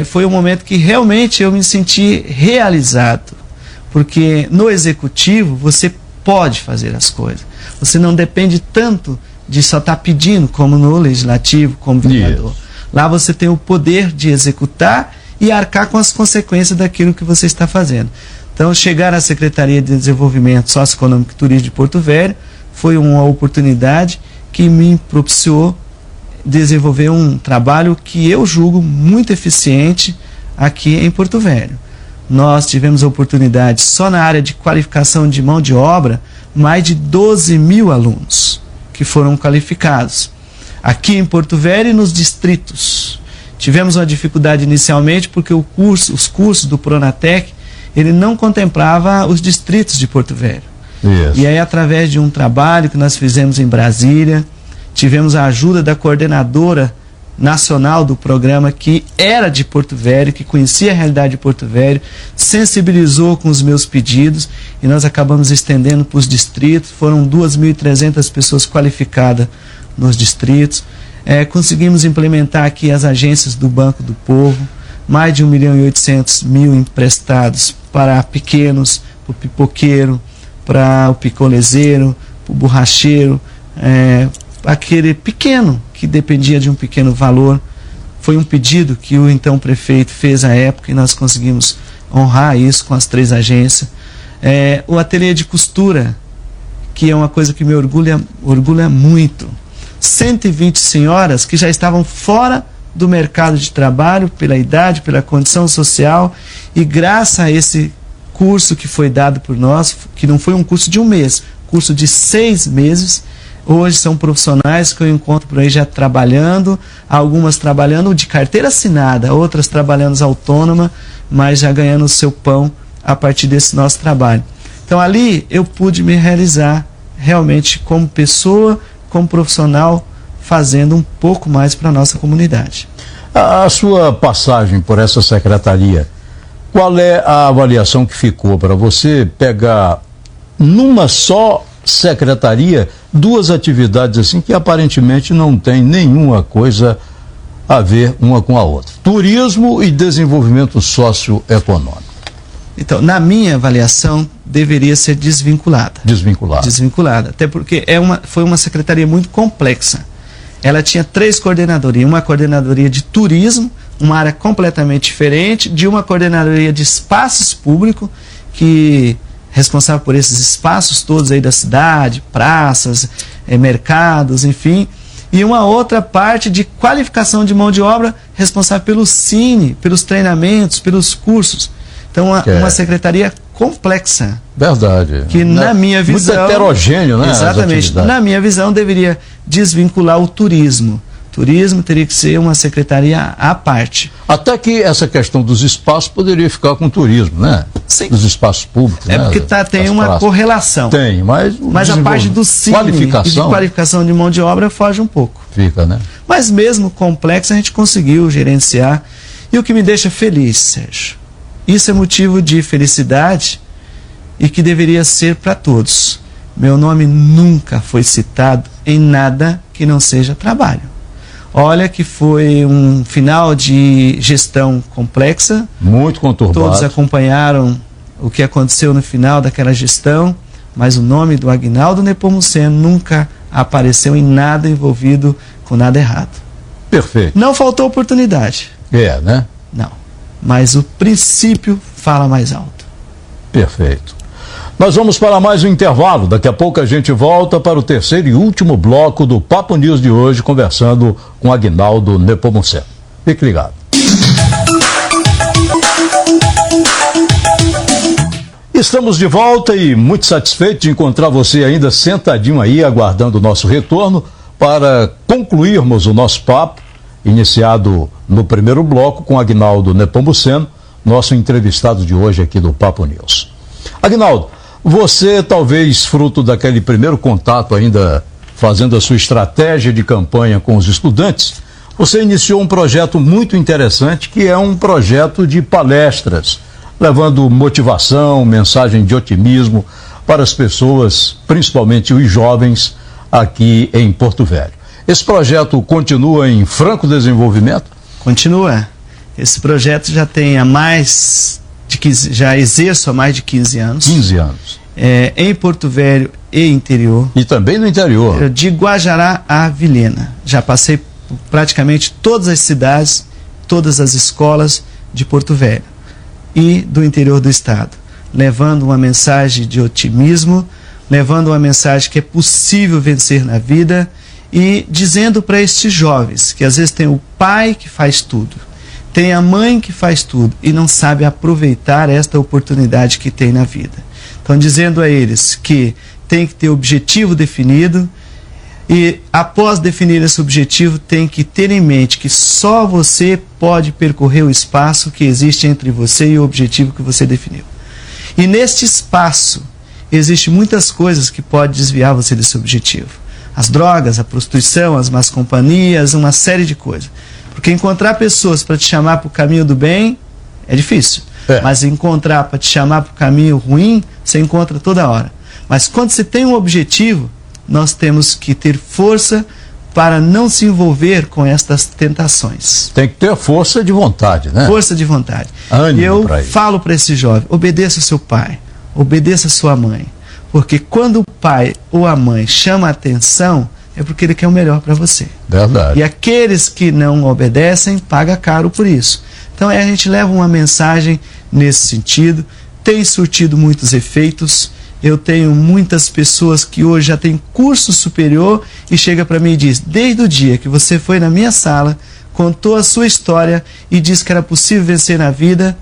foi um momento que realmente eu me senti realizado, porque no Executivo você pode fazer as coisas, você não depende tanto de só estar pedindo como no Legislativo, como vereador. Yes. Lá você tem o poder de executar e arcar com as consequências daquilo que você está fazendo. Então, chegar à Secretaria de Desenvolvimento Socioeconômico e Turismo de Porto Velho foi uma oportunidade que me propiciou desenvolver um trabalho que eu julgo muito eficiente aqui em Porto Velho. Nós tivemos a oportunidade, só na área de qualificação de mão de obra, mais de 12 mil alunos que foram qualificados. Aqui em Porto Velho e nos distritos. Tivemos uma dificuldade inicialmente porque os cursos do Pronatec, ele não contemplava os distritos de Porto Velho. Yes. E aí, através de um trabalho que nós fizemos em Brasília, tivemos a ajuda da coordenadora nacional do programa, que era de Porto Velho, que conhecia a realidade de Porto Velho, sensibilizou com os meus pedidos e nós acabamos estendendo para os distritos. Foram 2.300 pessoas qualificadas nos distritos. Conseguimos implementar aqui as agências do Banco do Povo, mais de 1.800.000 emprestados para pequenos, para o pipoqueiro, para o picolezeiro, para o borracheiro, aquele pequeno que dependia de um pequeno valor. Foi um pedido que o então prefeito fez à época e nós conseguimos honrar isso com as 3 agências. O ateliê de costura, que é uma coisa que me orgulha muito. 120 senhoras que já estavam fora do mercado de trabalho, pela idade, pela condição social, e graças a esse curso que foi dado por nós, que não foi um curso de um mês, curso de 6 meses, hoje são profissionais que eu encontro por aí já trabalhando, algumas trabalhando de carteira assinada, outras trabalhando autônoma, mas já ganhando o seu pão a partir desse nosso trabalho. Então ali eu pude me realizar realmente como pessoa, como profissional, fazendo um pouco mais para a nossa comunidade. A sua passagem por essa secretaria, qual é a avaliação que ficou para você pegar numa só secretaria 2 atividades assim que aparentemente não tem nenhuma coisa a ver uma com a outra? Turismo e desenvolvimento socioeconômico. Então, na minha avaliação, deveria ser desvinculada. Desvinculada, até porque foi uma secretaria muito complexa. Ela tinha 3 coordenadorias, uma coordenadoria de turismo, uma área completamente diferente, de uma coordenadoria de espaços públicos, que responsável por esses espaços todos aí da cidade, praças, mercados, enfim, e uma outra parte de qualificação de mão de obra, responsável pelo Cine, pelos treinamentos, pelos cursos. Então, uma secretaria complexa. Verdade. Que na minha visão... Muito heterogêneo, né? Exatamente. Na minha visão, deveria desvincular o turismo. Turismo teria que ser uma secretaria à parte. Até que essa questão dos espaços poderia ficar com o turismo, né? Sim. Dos espaços públicos. Porque tem uma correlação. Tem, mas a parte do Cine e de qualificação de mão de obra foge um pouco. Fica, né? Mas mesmo complexo a gente conseguiu gerenciar. E o que me deixa feliz, Sérgio, isso é motivo de felicidade e que deveria ser para todos. Meu nome nunca foi citado em nada que não seja trabalho. Olha que foi um final de gestão complexa. Muito conturbado. Todos acompanharam o que aconteceu no final daquela gestão, mas o nome do Aguinaldo Nepomuceno nunca apareceu em nada envolvido com nada errado. Perfeito. Não faltou oportunidade. Né? Não. Mas o princípio fala mais alto. Perfeito. Nós vamos para mais um intervalo. Daqui a pouco a gente volta para o 3º e último bloco do Papo News de hoje, conversando com Aguinaldo Nepomuceno. Fique ligado. Estamos de volta e muito satisfeito de encontrar você ainda sentadinho aí, aguardando o nosso retorno para concluirmos o nosso papo, iniciado no primeiro bloco com Aguinaldo Nepomuceno, nosso entrevistado de hoje aqui do Papo News. Aguinaldo, você talvez fruto daquele primeiro contato ainda fazendo a sua estratégia de campanha com os estudantes, você iniciou um projeto muito interessante que é um projeto de palestras, levando motivação, mensagem de otimismo para as pessoas, principalmente os jovens, aqui em Porto Velho. Esse projeto continua em franco desenvolvimento? Continua. Esse projeto já tem já exerço há mais de 15 anos. 15 anos. Em Porto Velho e interior. E também no interior. De Guajará a Vilhena. Já passei por praticamente todas as cidades, todas as escolas de Porto Velho e do interior do estado, levando uma mensagem de otimismo, levando uma mensagem que é possível vencer na vida e dizendo para estes jovens que às vezes tem o pai que faz tudo, tem a mãe que faz tudo e não sabe aproveitar esta oportunidade que tem na vida. Então, dizendo a eles que tem que ter objetivo definido e, após definir esse objetivo, tem que ter em mente que só você pode percorrer o espaço que existe entre você e o objetivo que você definiu. E neste espaço, existem muitas coisas que podem desviar você desse objetivo. As drogas, a prostituição, as más companhias, uma série de coisas. Porque encontrar pessoas para te chamar para o caminho do bem é difícil. Mas encontrar para te chamar para o caminho ruim, você encontra toda hora. Mas quando você tem um objetivo, nós temos que ter força para não se envolver com estas tentações. Tem que ter força de vontade, né? Força de vontade. Ânimo. E eu falo para esse jovem, obedeça ao seu pai, obedeça a sua mãe. Porque quando o pai ou a mãe chama a atenção, é porque ele quer o melhor para você. Verdade. E aqueles que não obedecem, pagam caro por isso. Então a gente leva uma mensagem nesse sentido, tem surtido muitos efeitos. Eu tenho muitas pessoas que hoje já têm curso superior e chega para mim e diz, desde o dia que você foi na minha sala, contou a sua história e disse que era possível vencer na vida,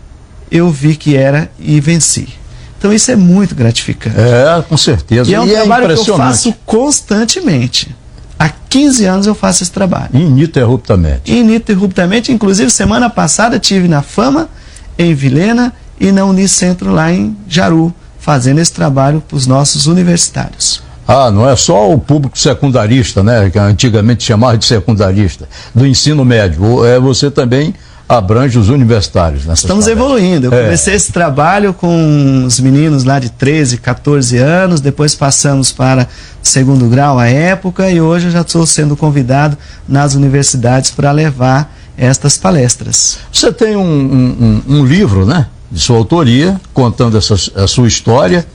eu vi que era e venci. Então isso é muito gratificante. Com certeza. E é um trabalho que eu faço constantemente. Há 15 anos eu faço esse trabalho. Ininterruptamente. Ininterruptamente. Inclusive, semana passada tive na Fama, em Vilhena e na Unicentro lá em Jaru, fazendo esse trabalho para os nossos universitários. Não é só o público secundarista, né, que antigamente chamava de secundarista, do ensino médio. Você também abrange os universitários. Estamos evoluindo. Eu comecei esse trabalho com os meninos lá de 13, 14 anos, depois passamos para o segundo grau à época e hoje eu já estou sendo convidado nas universidades para levar estas palestras. Você tem um livro, né, de sua autoria, contando a sua história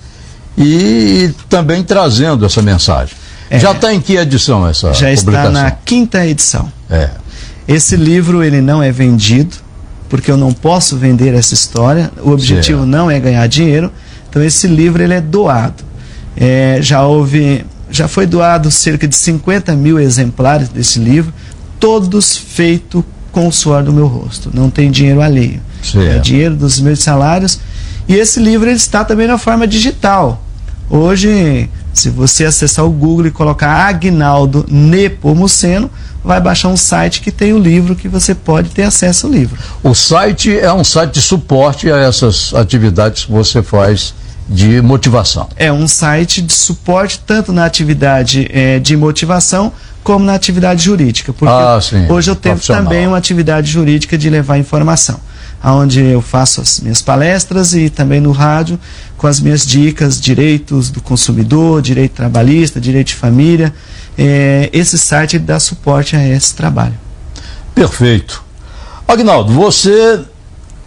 e também trazendo essa mensagem. Já está em que edição essa publicação? Já está na 5ª edição. Esse livro ele não é vendido, porque eu não posso vender essa história, o objetivo não é ganhar dinheiro, então esse livro ele é doado. Já foi doado cerca de 50 mil exemplares desse livro, todos feitos com o suor do meu rosto, não tem dinheiro alheio. É dinheiro dos meus salários. E esse livro ele está também na forma digital. Hoje, se você acessar o Google e colocar Aguinaldo Nepomuceno, vai baixar um site que tem o livro, que você pode ter acesso ao livro. O site é um site de suporte a essas atividades que você faz de motivação. É um site de suporte tanto na atividade de motivação como na atividade jurídica. Porque hoje eu tenho também uma atividade jurídica de levar informação, onde eu faço as minhas palestras e também no rádio com as minhas dicas, direitos do consumidor, direito trabalhista, direito de família. Esse site dá suporte a esse trabalho. Perfeito. Aguinaldo, você,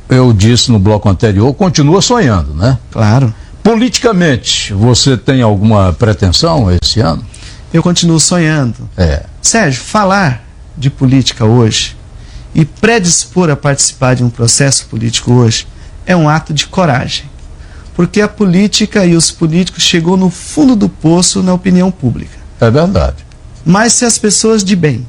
eu disse no bloco anterior, continua sonhando, né? Claro. Politicamente, você tem alguma pretensão esse ano? Eu continuo sonhando. Sérgio, falar de política hoje e predispor a participar de um processo político hoje é um ato de coragem. Porque a política e os políticos chegou no fundo do poço na opinião pública. É verdade. Mas se as pessoas de bem,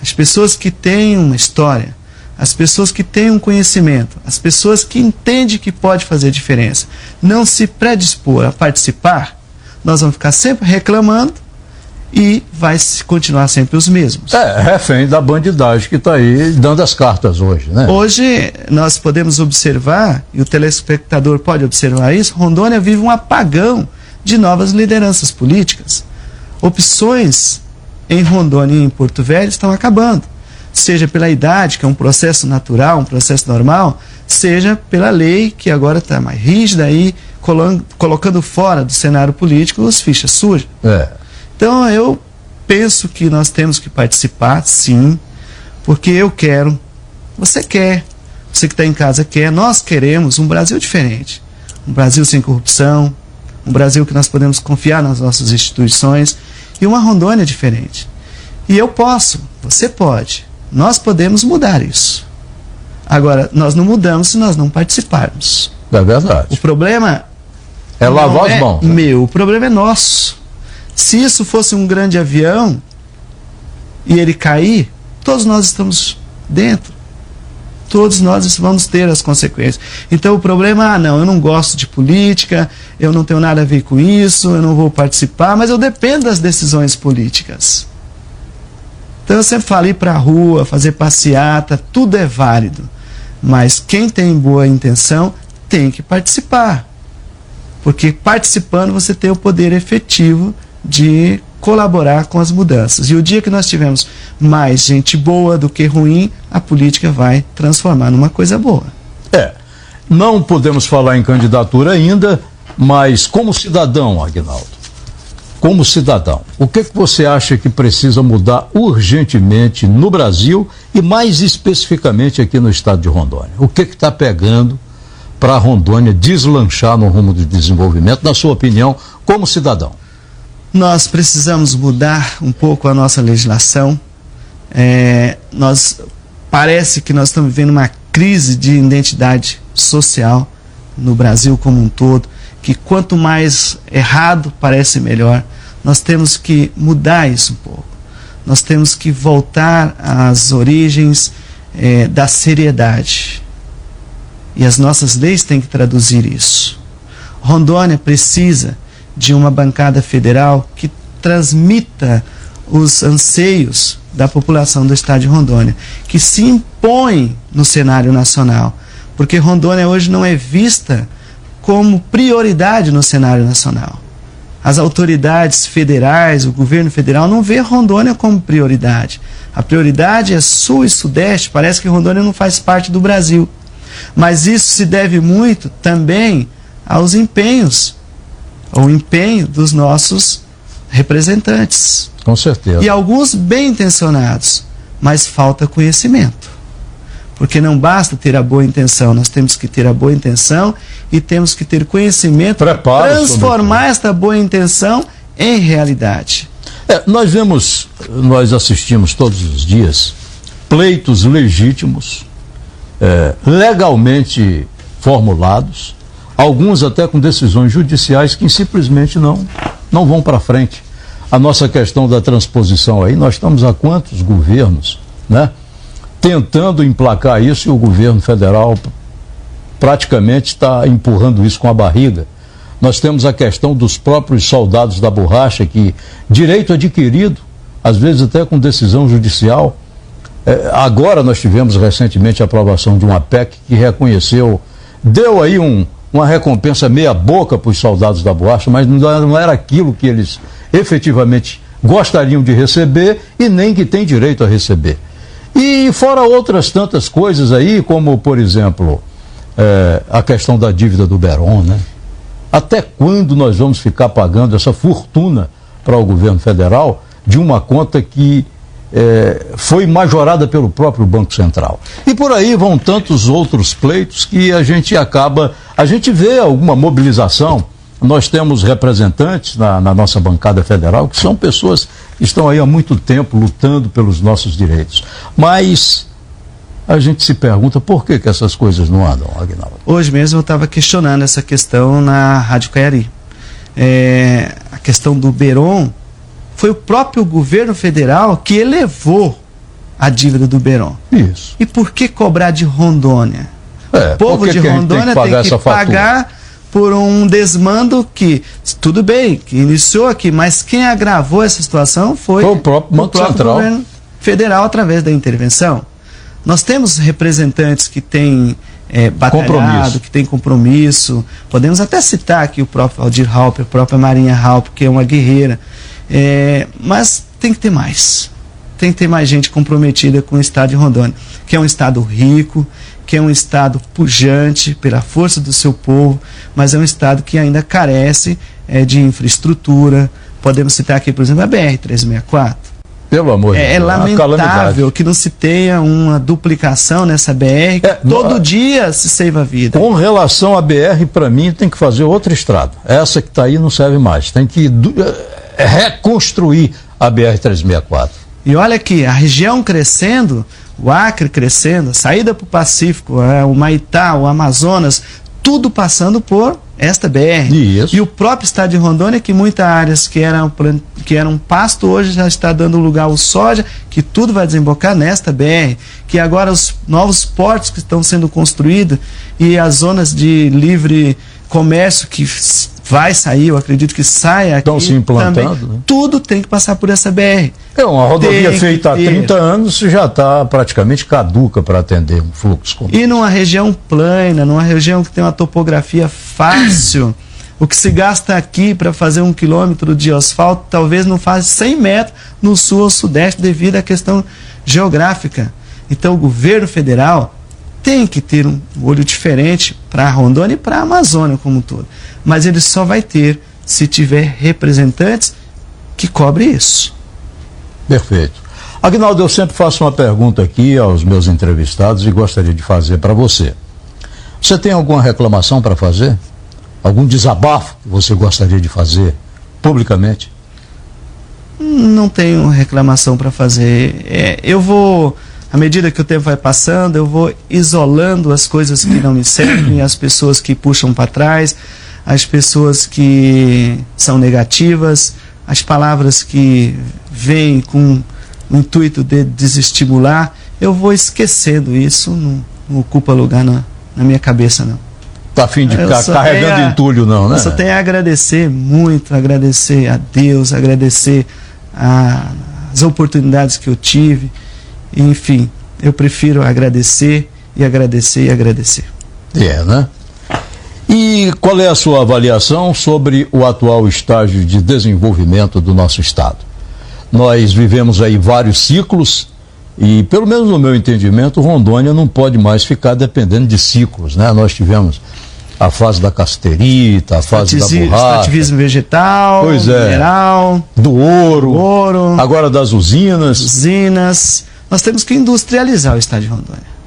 as pessoas que têm uma história, as pessoas que têm um conhecimento, as pessoas que entendem que pode fazer diferença, não se predispor a participar, nós vamos ficar sempre reclamando e vai continuar sempre os mesmos. Refém da bandidagem que está aí dando as cartas hoje, né? Hoje nós podemos observar, e o telespectador pode observar isso, Rondônia vive um apagão de novas lideranças políticas. Opções em Rondônia e em Porto Velho estão acabando, seja pela idade, que é um processo natural, um processo normal, seja pela lei, que agora está mais rígida aí, colocando fora do cenário político os fichas sujas. Então eu penso que nós temos que participar, sim, porque eu quero, você quer, você que está em casa quer, nós queremos um Brasil diferente, um Brasil sem corrupção, um Brasil que nós podemos confiar nas nossas instituições e uma Rondônia diferente. E eu posso, você pode, nós podemos mudar isso. Agora, nós não mudamos se nós não participarmos. É verdade. O problema é lavar as mãos. O problema é nosso. Se isso fosse um grande avião e ele cair, todos nós estamos dentro. Todos nós vamos ter as consequências. Então o problema, eu não gosto de política, eu não tenho nada a ver com isso, eu não vou participar, mas eu dependo das decisões políticas. Então eu sempre falo, ir para a rua, fazer passeata, tudo é válido. Mas quem tem boa intenção tem que participar. Porque participando você tem o poder efetivo de colaborar com as mudanças. E o dia que nós tivermos mais gente boa do que ruim, a política vai transformar numa coisa boa. Não podemos falar em candidatura ainda, mas como cidadão, Aguinaldo, como cidadão, o que você acha que precisa mudar urgentemente no Brasil e mais especificamente aqui no estado de Rondônia? O que está pegando para a Rondônia deslanchar no rumo do desenvolvimento, na sua opinião, como cidadão? Nós precisamos mudar um pouco a nossa legislação. Parece que nós estamos vivendo uma crise de identidade social no Brasil como um todo, que quanto mais errado parece melhor. Nós temos que mudar isso um pouco. Nós temos que voltar às origens da seriedade. E as nossas leis têm que traduzir isso. Rondônia precisa de uma bancada federal que transmita os anseios da população do estado de Rondônia, que se impõe no cenário nacional, porque Rondônia hoje não é vista como prioridade no cenário nacional. As autoridades federais, o governo federal não vê Rondônia como prioridade. A prioridade é Sul e Sudeste, parece que Rondônia não faz parte do Brasil. Mas isso se deve muito também aos empenhos, ao empenho dos nossos representantes. Com certeza. E alguns bem intencionados, mas falta conhecimento. Porque não basta ter a boa intenção, nós temos que ter a boa intenção e temos que ter conhecimento para transformar esta boa intenção em realidade. Nós assistimos todos os dias pleitos legítimos, legalmente formulados, alguns até com decisões judiciais que simplesmente não vão para frente. A nossa questão da transposição aí, nós estamos há quantos governos, né, tentando emplacar isso, e o governo federal praticamente está empurrando isso com a barriga. Nós temos a questão dos próprios soldados da borracha, que direito adquirido, às vezes até com decisão judicial. Agora nós tivemos recentemente a aprovação de uma PEC que reconheceu, deu aí uma recompensa meia boca para os soldados da borracha, mas não era aquilo que eles efetivamente gostariam de receber e nem que têm direito a receber. E fora outras tantas coisas aí, como por exemplo a questão da dívida do Beron, né? Até quando nós vamos ficar pagando essa fortuna para o governo federal de uma conta que foi majorada pelo próprio Banco Central? E por aí vão tantos outros pleitos que a gente vê alguma mobilização. Nós temos representantes na nossa bancada federal que são pessoas que estão aí há muito tempo lutando pelos nossos direitos. Mas a gente se pergunta por que essas coisas não andam, Aguinaldo. Hoje mesmo eu estava questionando essa questão na Rádio Caiari. A questão do Beron, foi o próprio governo federal que elevou a dívida do Beron. Isso. E por que cobrar de Rondônia? O povo de que Rondônia tem que pagar por um desmando que, tudo bem, que iniciou aqui, mas quem agravou essa situação foi o próprio governo federal através da intervenção. Nós temos representantes que têm batalhado, que têm compromisso. Podemos até citar aqui o próprio Aldir Halper, a própria Marinha Halper, que é uma guerreira. Mas tem que ter mais. Tem que ter mais gente comprometida com o estado de Rondônia, que é um estado rico, que é um estado pujante pela força do seu povo, mas é um estado que ainda carece de infraestrutura. Podemos citar aqui, por exemplo, a BR-364. Pelo amor de Deus. É lamentável que não se tenha uma duplicação nessa BR, que todo dia se seiva a vida. Com relação à BR, para mim, tem que fazer outra estrada. Essa que está aí não serve mais. Tem que reconstruir a BR-364. E olha aqui, a região crescendo, o Acre crescendo, a saída para o Pacífico, o Maitá, o Amazonas, tudo passando por esta BR. Isso. E o próprio estado de Rondônia, que muitas áreas que eram pasto, hoje já está dando lugar ao soja, que tudo vai desembocar nesta BR, que agora os novos portos que estão sendo construídos e as zonas de livre comércio que vai sair, eu acredito que saia aqui. Estão se implantando. Também, né? tudo tem que passar por essa BR. É uma rodovia feita há 30 anos, já está praticamente caduca para atender um fluxo comum. E numa região plana, numa região que tem uma topografia fácil, o que se gasta aqui para fazer 1 quilômetro de asfalto, talvez não faça 100 metros no sul ou sudeste devido à questão geográfica. Então o governo federal tem que ter um olho diferente para a Rondônia e para a Amazônia como um todo. Mas ele só vai ter se tiver representantes que cobrem isso. Perfeito. Aguinaldo, eu sempre faço uma pergunta aqui aos meus entrevistados e gostaria de fazer para você. Você tem alguma reclamação para fazer? Algum desabafo que você gostaria de fazer publicamente? Não tenho reclamação para fazer. Eu vou, à medida que o tempo vai passando, eu vou isolando as coisas que não me servem, as pessoas que puxam para trás, as pessoas que são negativas, as palavras que vêm com o intuito de desestimular. Eu vou esquecendo isso, não ocupa lugar na minha cabeça, não. Está a fim de ficar carregando entulho, não, né? Eu só tenho a agradecer muito, agradecer a Deus, agradecer as oportunidades que eu tive. Enfim, eu prefiro agradecer e agradecer e agradecer. Né? E qual é a sua avaliação sobre o atual estágio de desenvolvimento do nosso estado? Nós vivemos aí vários ciclos e, pelo menos no meu entendimento, Rondônia não pode mais ficar dependendo de ciclos, né? Nós tivemos a fase da cassiterita, a fase da borracha, extrativismo vegetal, mineral, do ouro, agora das usinas. Nós temos que industrializar o estado de Rondônia.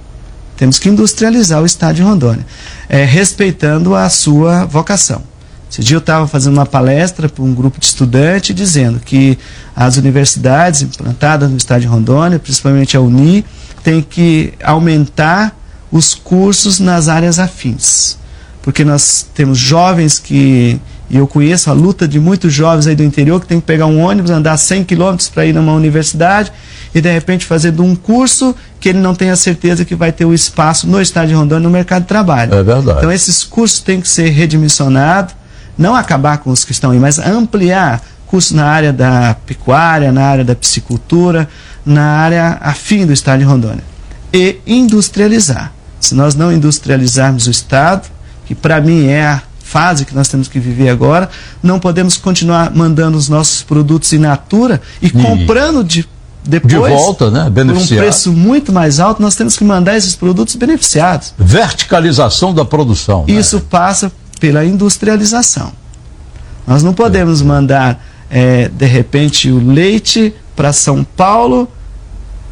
Temos que industrializar o estado de Rondônia, respeitando a sua vocação. Esse dia eu estava fazendo uma palestra para um grupo de estudantes dizendo que as universidades implantadas no estado de Rondônia, principalmente a UNI, tem que aumentar os cursos nas áreas afins. Porque nós temos jovens e eu conheço a luta de muitos jovens aí do interior que tem que pegar um ônibus, andar 100 quilômetros para ir numa universidade e de repente fazer de um curso que ele não tem a certeza que vai ter o espaço no estado de Rondônia no mercado de trabalho. É verdade. Então esses cursos têm que ser redimensionados, não acabar com os que estão aí, mas ampliar cursos na área da pecuária, na área da piscicultura, na área afim do estado de Rondônia. E industrializar. Se nós não industrializarmos o estado, que para mim é a fase que nós temos que viver agora, não podemos continuar mandando os nossos produtos in natura e comprando depois, de volta, né? Beneficiado. Por um preço muito mais alto. Nós temos que mandar esses produtos beneficiados. Verticalização da produção. Isso passa pela industrialização. Nós não podemos mandar, de repente, o leite para São Paulo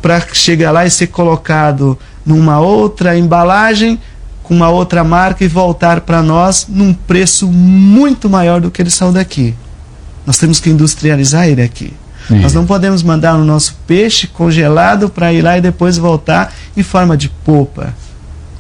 para chegar lá e ser colocado numa outra embalagem com uma outra marca e voltar para nós num preço muito maior do que ele saiu daqui. Nós temos que industrializar ele aqui. Nós não podemos mandar o nosso peixe congelado para ir lá e depois voltar em forma de polpa.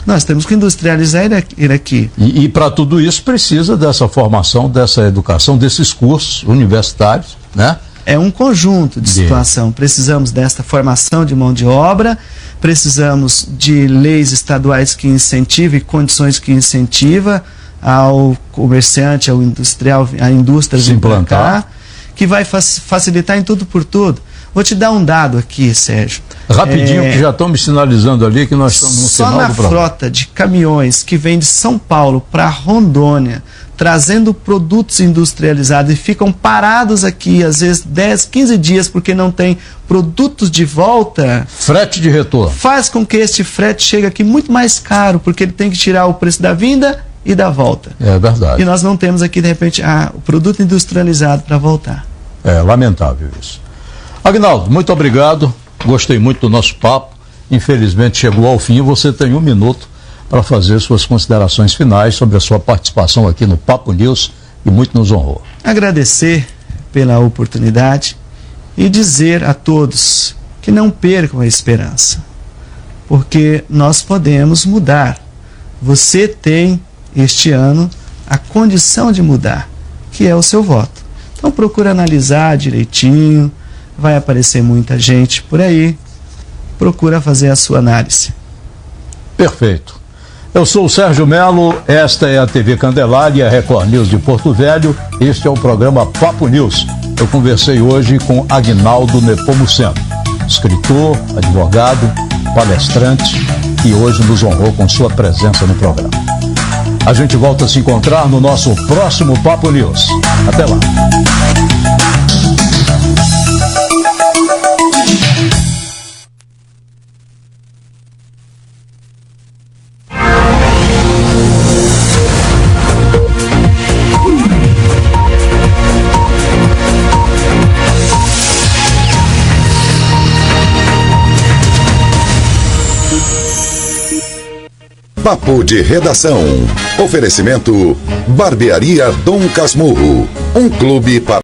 Nós temos que industrializar ele aqui. E para tudo isso precisa dessa formação, dessa educação, desses cursos universitários, né? É um conjunto de situação. Precisamos desta formação de mão de obra, precisamos de leis estaduais que incentivem, condições que incentivam ao comerciante, ao industrial, à indústria se implantar, que vai facilitar em tudo por tudo. Vou te dar um dado aqui, Sérgio. Rapidinho, que já estão me sinalizando ali que nós estamos no final do programa. Só na frota de caminhões que vem de São Paulo para Rondônia, trazendo produtos industrializados e ficam parados aqui, às vezes 10, 15 dias, porque não tem produtos de volta. Frete de retorno. Faz com que este frete chegue aqui muito mais caro, porque ele tem que tirar o preço da vinda e da volta. É verdade. E nós não temos aqui, de repente, o produto industrializado para voltar. É lamentável isso. Aguinaldo, muito obrigado. Gostei muito do nosso papo. Infelizmente chegou ao fim. Você tem 1 minuto para fazer suas considerações finais sobre a sua participação aqui no Papo News, e muito nos honrou. Agradecer pela oportunidade e dizer a todos que não percam a esperança, porque nós podemos mudar. Você tem este ano a condição de mudar, que é o seu voto. Então procura analisar direitinho, vai aparecer muita gente por aí, procura fazer a sua análise. Perfeito. Eu sou o Sérgio Melo, esta é a TV Candelária, a Record News de Porto Velho, este é o programa Papo News. Eu conversei hoje com Aguinaldo Nepomuceno, escritor, advogado, palestrante, e hoje nos honrou com sua presença no programa. A gente volta a se encontrar no nosso próximo Papo News. Até lá. Papo de Redação. Oferecimento Barbearia Dom Casmurro. Um clube para